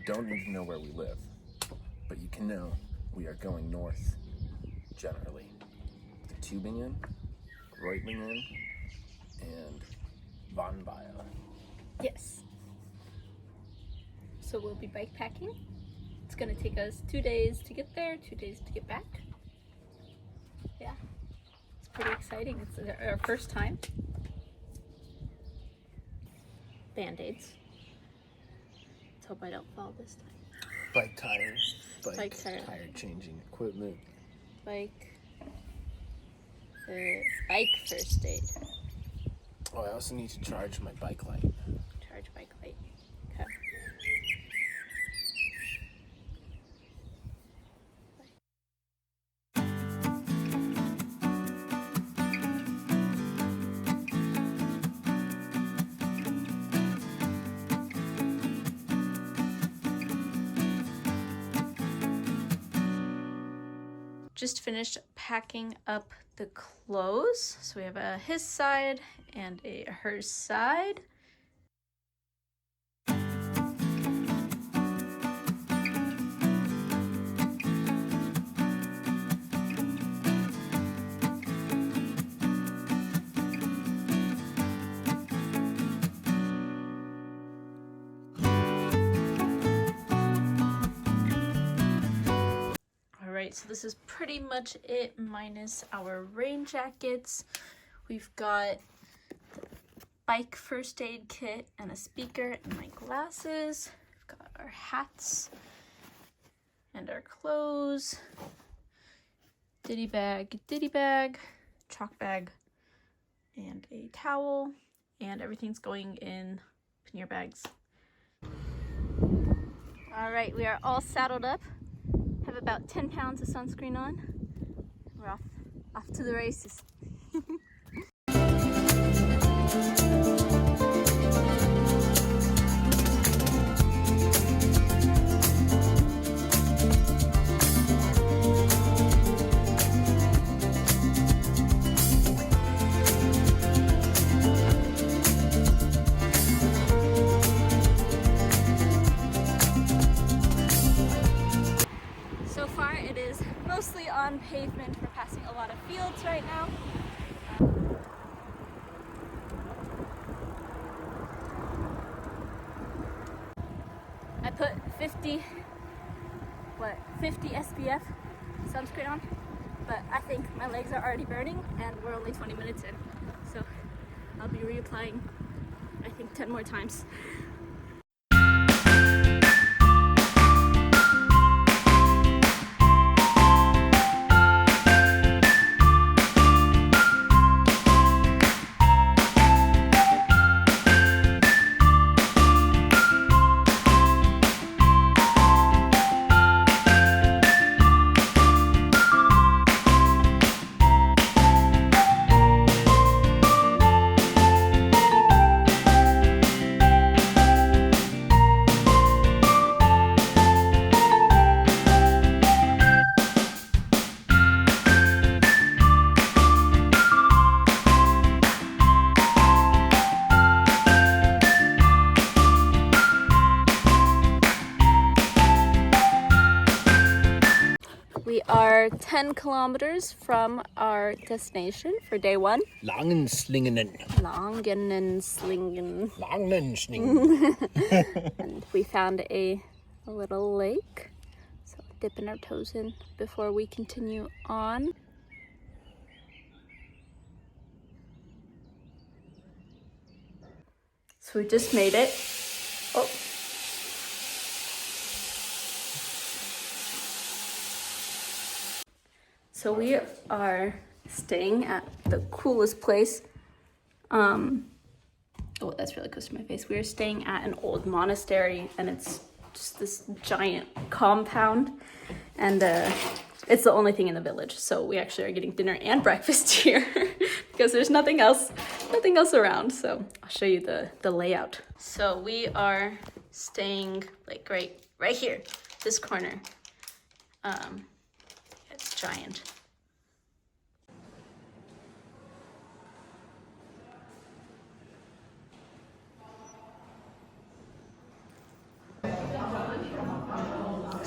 You don't need to know where we live, but you can know we are going north, generally, to Tuebingen, Reutlingen, and Wannweil. Yes. So we'll be bike packing. It's gonna take us 2 days to get there, 2 days to get back. Yeah, it's pretty exciting. It's our first time. Band-aids. Let's hope I don't fall this time. Bike tires, Bike tire. tire changing equipment. Bike first aid. Oh, I also need to charge my bike light. Charge bike light. Okay. Just finished packing up the clothes. So we have a his side and a hers side. So this is pretty much it, minus our rain jackets. We've got the bike first aid kit and a speaker and my glasses. We've got our hats and our clothes, ditty bag, chalk bag, and a towel, and everything's going in pannier bags. All right, we are all saddled up. Have about 10 pounds of sunscreen on. We're off to the races. Mostly on pavement. We're passing a lot of fields right now. I put 50 SPF sunscreen on, but I think my legs are already burning and we're only 20 minutes in. So I'll be reapplying, I think, 10 more times. We are 10 kilometers from our destination for day one. Langenslingen. Langenslingen. Langenslingen. And we found a little lake, so dipping our toes in before we continue on. So we just made it. Oh. So we are staying at the coolest place. Oh, that's really close to my face. We are staying at an old monastery, and it's just this giant compound, and it's the only thing in the village. So we actually are getting dinner and breakfast here because there's nothing else around. So I'll show you the layout. So we are staying like right here, this corner. It's giant.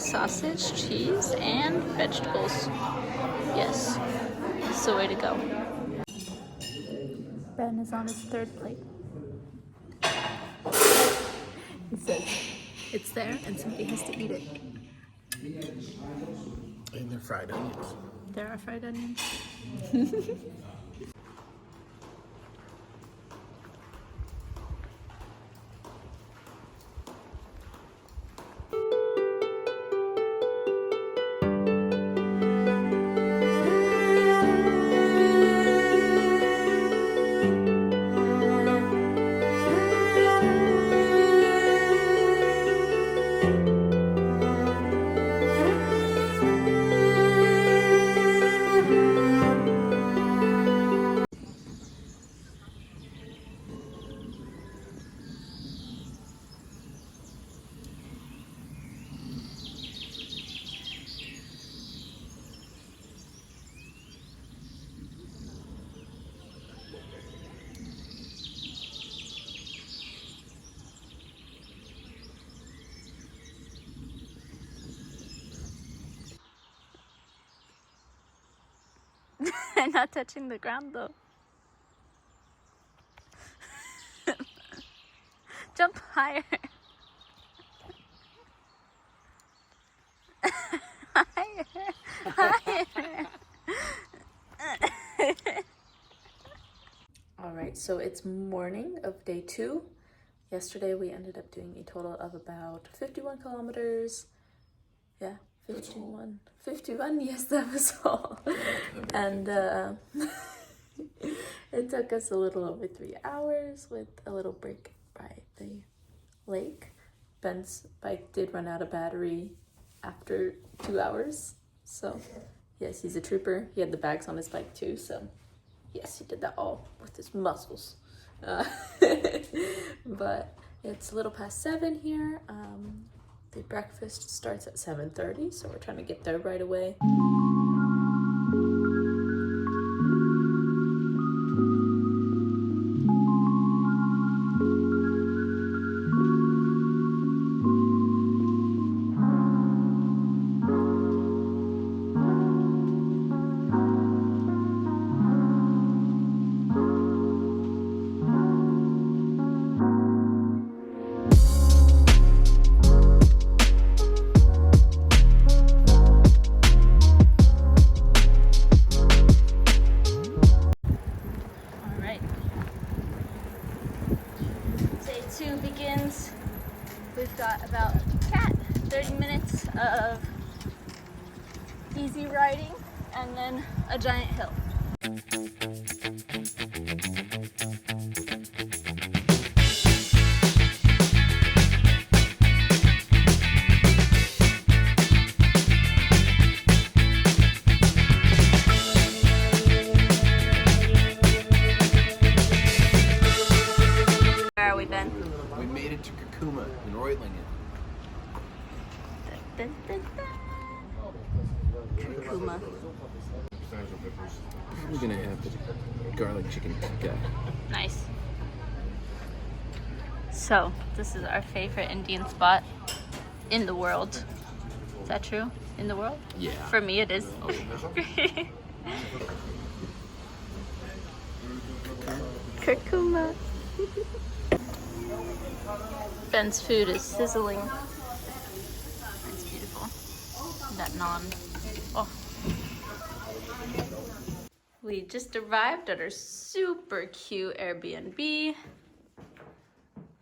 sausage, cheese, and vegetables. Yes, it's the way to go. Ben is on his third plate. He says it's there and somebody has to eat it. And they're fried onions. There are fried onions. I'm not touching the ground though. Jump higher. Higher. Higher. Alright, so it's morning of day 2. Yesterday we ended up doing a total of about 51 kilometers. Yeah, 51, yes, that was all. And it took us a little over 3 hours with a little break by the lake. Ben's bike did run out of battery after 2 hours. So yes, he's a trooper. He had the bags on his bike too. So yes, he did that all with his muscles. But it's a little past 7 here. The breakfast starts at 7:30, so we're trying to get there right away. Begins. We've got about 30 minutes of easy riding and then a giant hill. Where are we, Ben? We made it to Kurkuma in Reutlingen. Dun, dun, dun. Kurkuma. We're gonna have the garlic chicken tikka. Nice. So, this is our favorite Indian spot in the world. Is that true? In the world? Yeah. For me, it is. Oh, Kurkuma. Ben's food is sizzling. It's beautiful. That naan. Oh. We just arrived at our super cute Airbnb.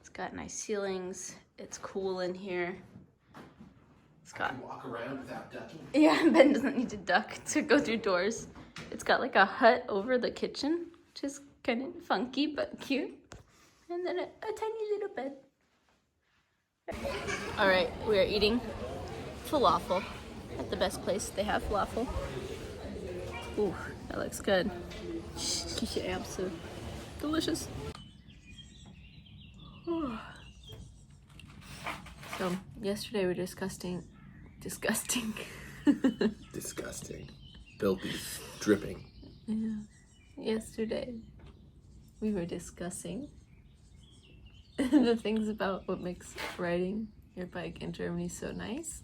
It's got nice ceilings. It's cool in here. It's got. Walk around without ducking. Yeah, Ben doesn't need to duck to go through doors. It's got like a hut over the kitchen, which is kind of funky but cute. And then a tiny little bed. All right, we are eating falafel at the best place they have falafel. Ooh, that looks good. So delicious. So yesterday we were disgusting. Disgusting. Filthy. Dripping. Yeah. Yesterday we were discussing the things about what makes riding your bike in Germany so nice.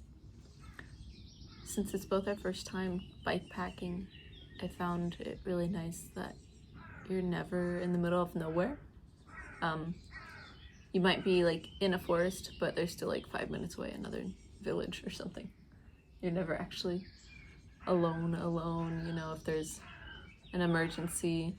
since it's both our first time bike packing, I found it really nice that you're never in the middle of nowhere. You might be like in a forest, but there's still like 5 minutes away another village or something. You're never actually alone, you know, if there's an emergency,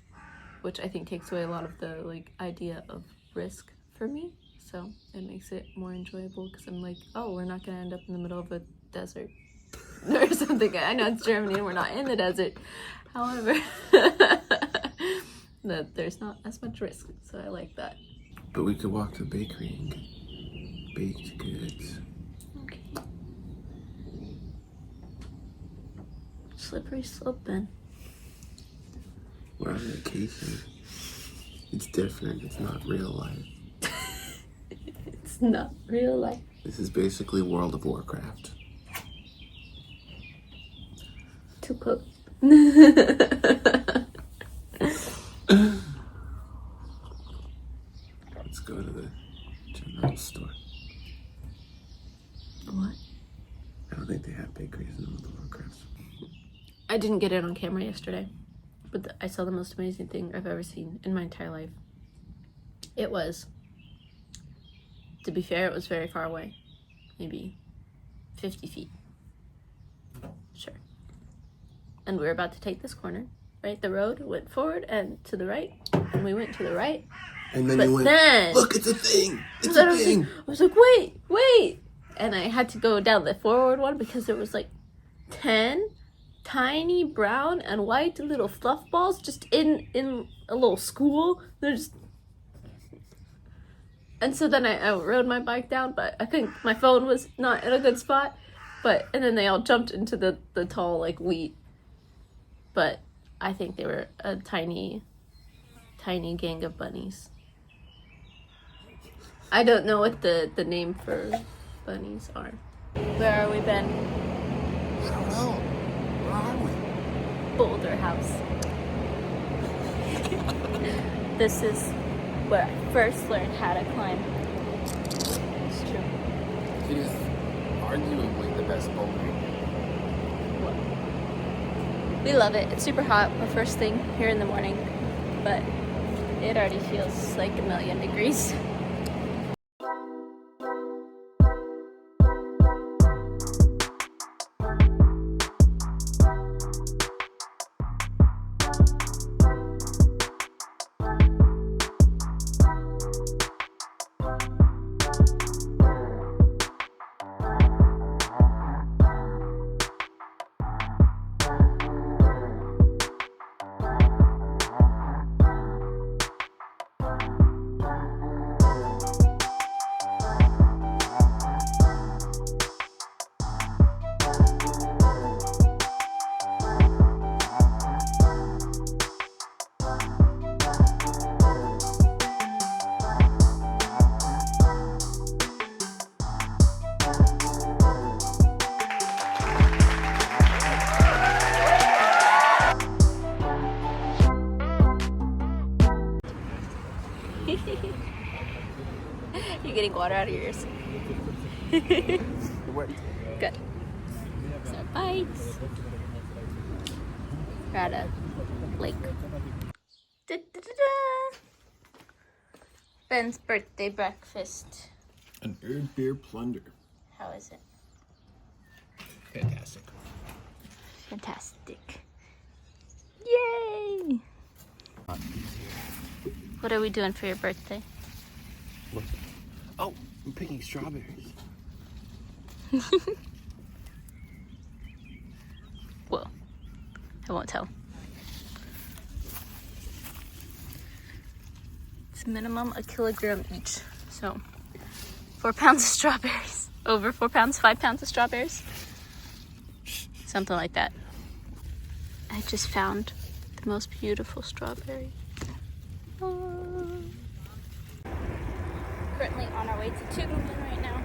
which I think takes away a lot of the like idea of risk for me. So it makes it more enjoyable because I'm like, oh, we're not gonna end up in the middle of a desert or something. I know it's Germany and we're not in the desert. However, there's not as much risk, so I like that. But we could walk to the bakery and get baked goods. Okay. Slippery slope, Ben. We're on vacation. It's different. It's not real life. It's not real life. This is basically World of Warcraft. To quote. Let's go to the general store. What? I don't think they have bakeries in World of Warcraft. I didn't get it on camera yesterday, but I saw the most amazing thing I've ever seen in my entire life. It was, to be fair, it was very far away, maybe 50 feet. Sure. And we were about to take this corner, right? The road went forward and to the right, and we went to the right. And then But you went, then, look, it's a thing! It's then a I was thing! like, wait! And I had to go down the forward one because there was like 10 tiny brown and white little fluff balls just in a little school. There's, and so then I rode my bike down, but I couldn't, my phone was not in a good spot. And then they all jumped into the tall like wheat. But I think they were a tiny gang of bunnies. I don't know what the name for bunnies are. Where are we, Ben? I don't know. Where are we? Boulderhaus. This is where I first learned how to climb. It's true. It is arguably the best bouldering. We love it. It's super hot, our first thing here in the morning, but it already feels like 1,000,000 degrees. You're getting water out of your ears. Good. So bites. We're at a lake. Da-da-da-da. Ben's birthday breakfast. An herb beer plunder. How is it? Fantastic. Fantastic. Yay! What are we doing for your birthday? What? Oh, I'm picking strawberries. Well, I won't tell. It's minimum a kilogram each. So 4 pounds of strawberries. Over 4 pounds, 5 pounds of strawberries. Something like that. I just found the most beautiful strawberry. Currently on our way to Tuebingen right now.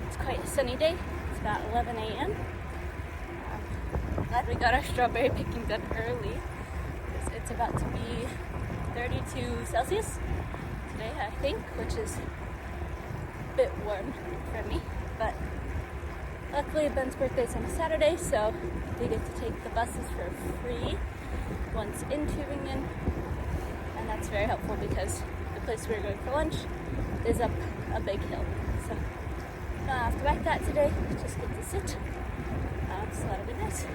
It's quite a sunny day. It's about 11 a.m. Glad we got our strawberry picking done early. It's about to be 32 Celsius today, I think, which is a bit warm for me. But luckily Thankfully, Ben's birthday's on a Saturday, so we get to take the buses for free once in Tuebingen, and that's very helpful because the place we're going for lunch is up a big hill. So I don't have to bike that today, just get to sit. So that'll be nice.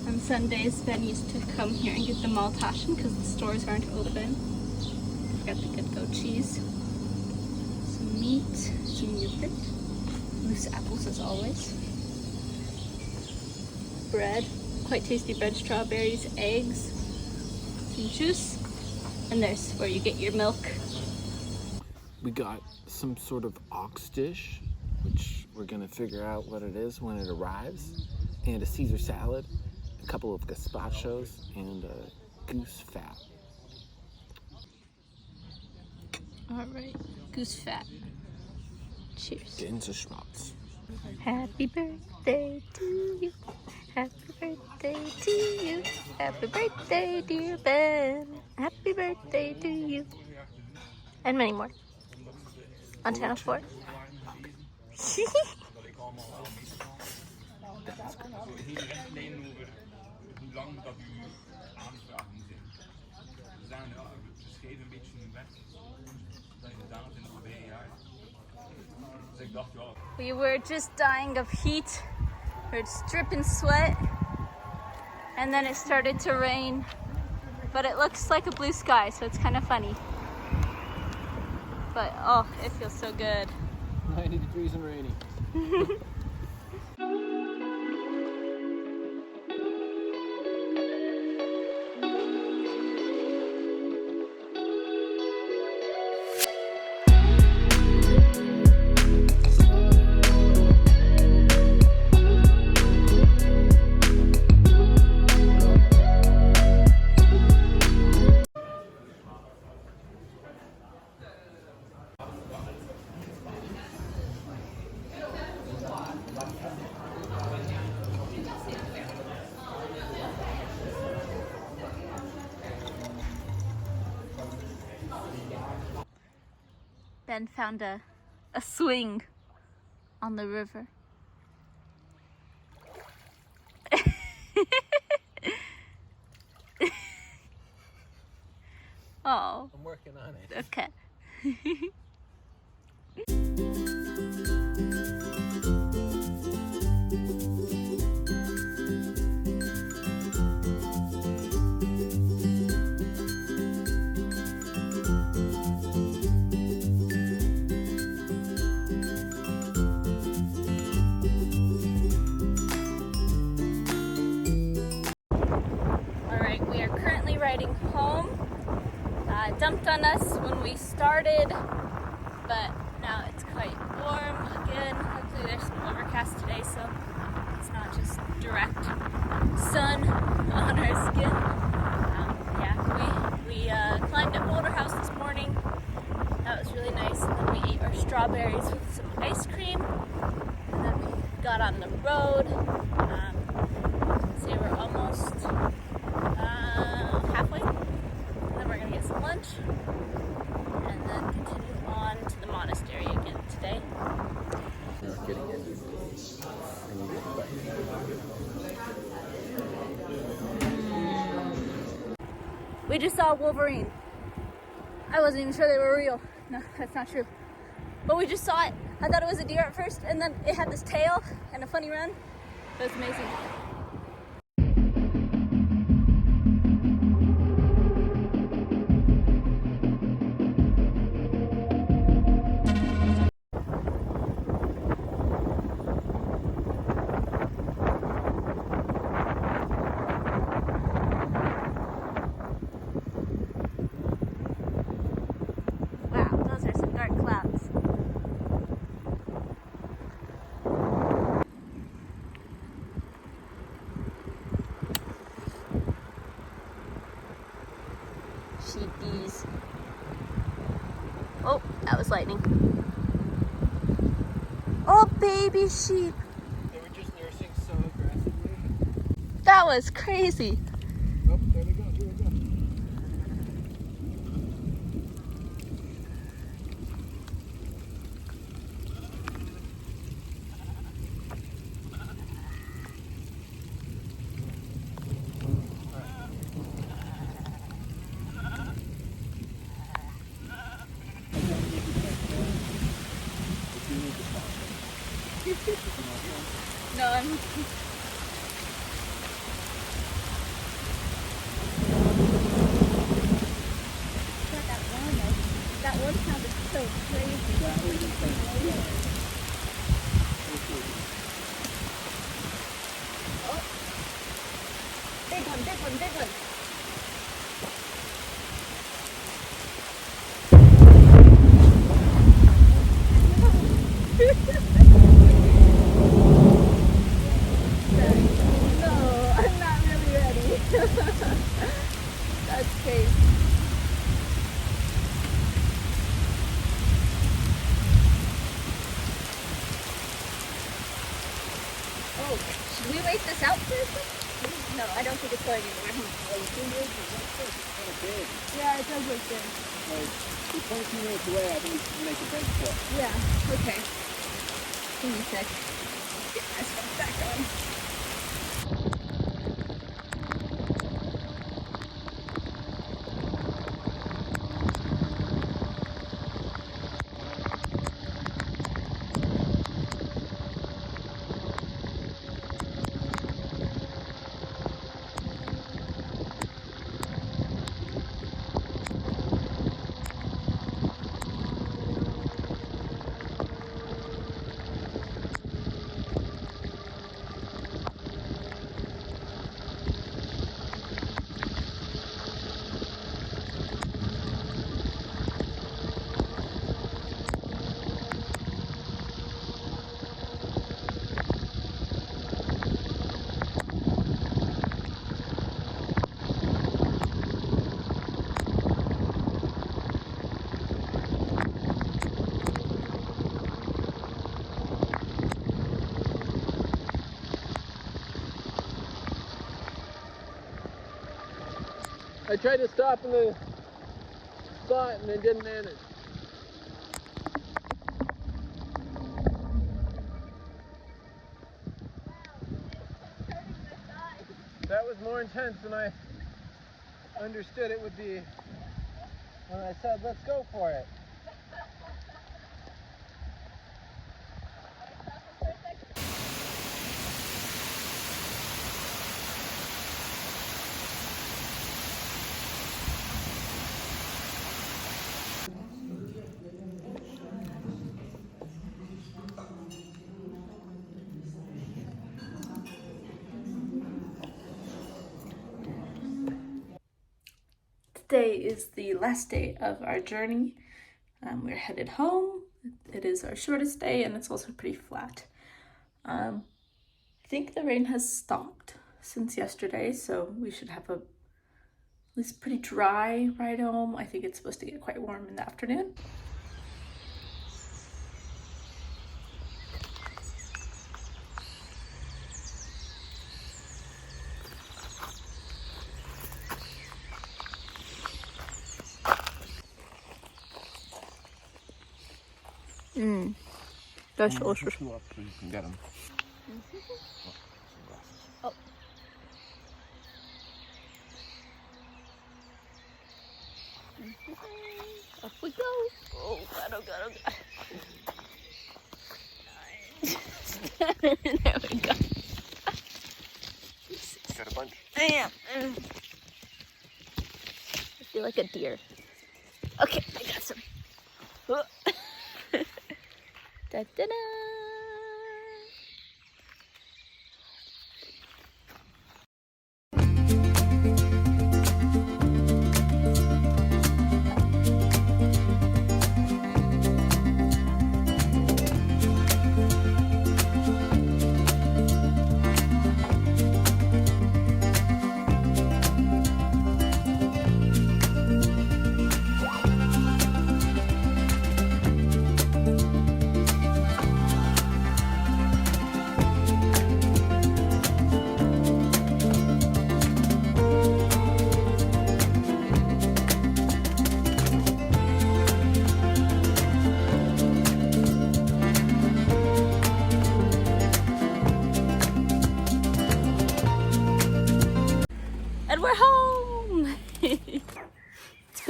On Sundays, Ben used to come here and get the Maltaschen because the stores aren't open. Forgot the good goat cheese. Some meat, some yogurt, loose apples as always. Bread, quite tasty bread, strawberries, eggs, some juice, and there's where you get your milk. We got some sort of ox dish, which we're gonna figure out what it is when it arrives, and a Caesar salad, a couple of gazpachos, and goose fat. All right, goose fat. Cheers. Getting to schmaltz. Happy birthday to you. Happy birthday to you. Happy birthday, dear Ben. Happy birthday to you. And many more. On Channel 4. We were just dying of heat. We were just dripping sweat. And then it started to rain. But it looks like a blue sky, so it's kind of funny. But oh, it feels so good. 90 degrees and rainy. Ben found a swing on the river. Oh. I'm working on it. Okay. We are currently riding home. Dumped on us when we started, but now it's quite warm again. Hopefully there's some overcast today, so it's not just direct sun on our skin. We climbed at Boulderhaus this morning. That was really nice. And then we ate our strawberries with some ice cream, and then we got on the road. So we're almost halfway, and then we're gonna get some lunch and then continue on to the monastery again today. We just saw a wolverine. I wasn't even sure they were real. No, that's not true. But we just saw it. I thought it was a deer at first, and then it had this tail and a funny run. It was amazing. Oh, that was lightning. Oh, baby sheep. They were just nursing so aggressively. That was crazy. Oh, there they go. Here we go. No, I'm. That one sounded so crazy. Oh, big one, big one, big one. No, I'm not really ready. That's crazy. Oh, should we wait this out for a second? No, I don't think it's going anywhere. Yeah, it does look good. Like, we're 22 minutes away. I think we should make a break for it. Yeah, okay. Give me a sec. Get my stuff back on. I tried to stop in the spot and it didn't manage. That was more intense than I understood it would be when I said, let's go for it. Today is the last day of our journey. We're headed home. It is our shortest day and it's also pretty flat. I think the rain has stopped since yesterday, so we should have at least pretty dry ride home. I think it's supposed to get quite warm in the afternoon. That's delicious. Go up so you can get them. Oh. Up we go. Oh god, oh god, oh god. There we go. Got a bunch. I am. I feel like a deer. Okay, I got some. Da da da.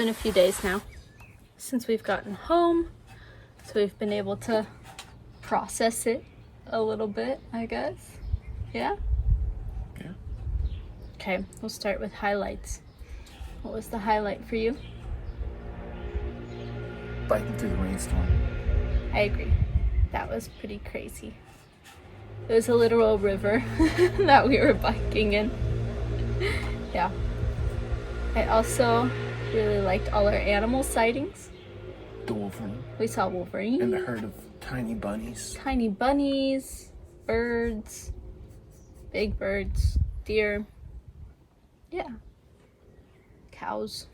been a few days now since we've gotten home, so we've been able to process it a little bit, I guess. Yeah? Yeah. Okay, we'll start with highlights. What was the highlight for you? Biking through the rainstorm. I agree. That was pretty crazy. It was a literal river that we were biking in. Yeah. I also really liked all our animal sightings. The Wolverine. We saw Wolverine. And the herd of tiny bunnies. Tiny bunnies, birds, big birds, deer. Yeah. Cows.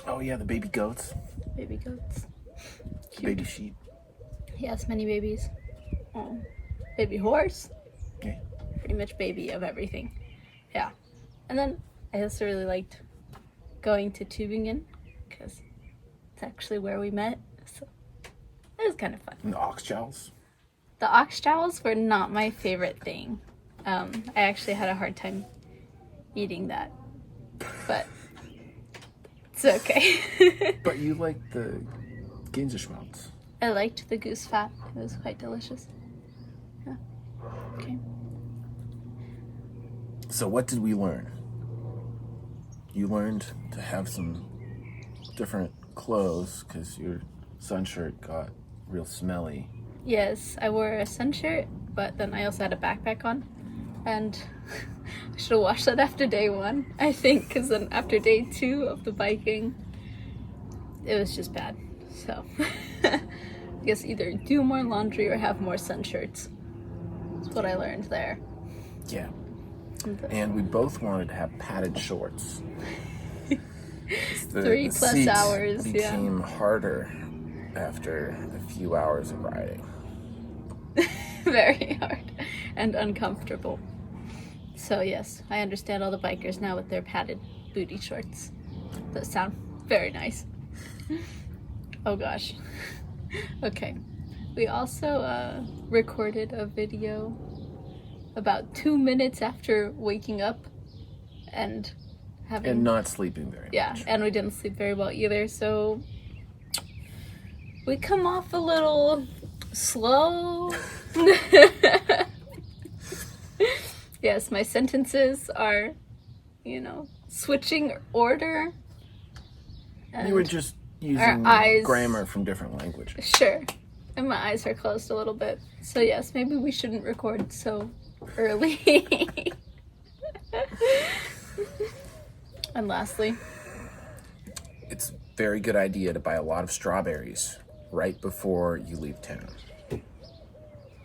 Oh yeah, the baby goats. Baby goats. The baby sheep. Yes, many babies. Oh, baby horse. Yeah. Pretty much baby of everything. Yeah. And then I also really liked going to Tuebingen because it's actually where we met. So it was kind of fun. And the ox jowls. The ox jowls were not my favorite thing. I actually had a hard time eating that. But it's okay. But you like the Gänseschmalz. I liked the goose fat. It was quite delicious. Yeah. Okay. So what did we learn? You learned to have some different clothes because your sun shirt got real smelly. Yes, I wore a sun shirt, but then I also had a backpack on. And I should have washed that after day 1, I think, because then after day 2 of the biking, it was just bad. So I guess either do more laundry or have more sun shirts. That's what I learned there. Yeah. And we both wanted to have padded shorts. The 3+ seat hours, yeah. became harder after a few hours of riding. Very hard and uncomfortable. So yes, I understand all the bikers now with their padded booty shorts. Those sound very nice. Oh gosh. Okay. We also recorded a video about 2 minutes after waking up and having... And not sleeping very Yeah, much. and we didn't sleep very well either, so we come off a little slow. Yes, my sentences are, switching order. You were just using eyes- grammar from different languages. Sure. And my eyes are closed a little bit. So yes, maybe we shouldn't record so early. And lastly, It's a very good idea to buy a lot of strawberries right before you leave town.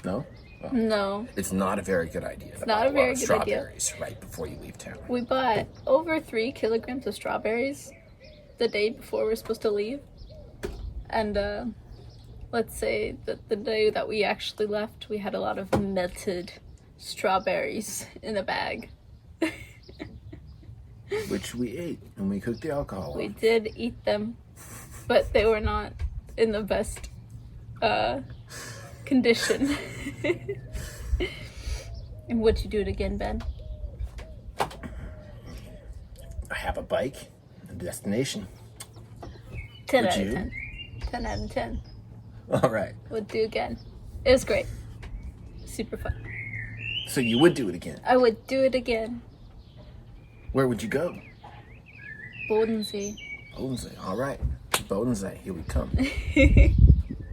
No? Well, no. it's not a very good idea to not buy a a lot very of good idea. strawberries right before you leave town. We bought over 3 kilograms of strawberries the day before we're supposed to leave. And let's say that the day that we actually left, we had a lot of melted strawberries in the bag. Which we ate, and we cooked the alcohol We on. did eat them, but they were not in the best condition. And would you do it again, Ben? I have a bike, a destination. 10 Would out of you? 10. 10 out of 10. All right. Would do again. It was great. Super fun. So you would do it again. I would do it again. Where would you go? Bodensee. Bodensee. All right. Bodensee. Here we come.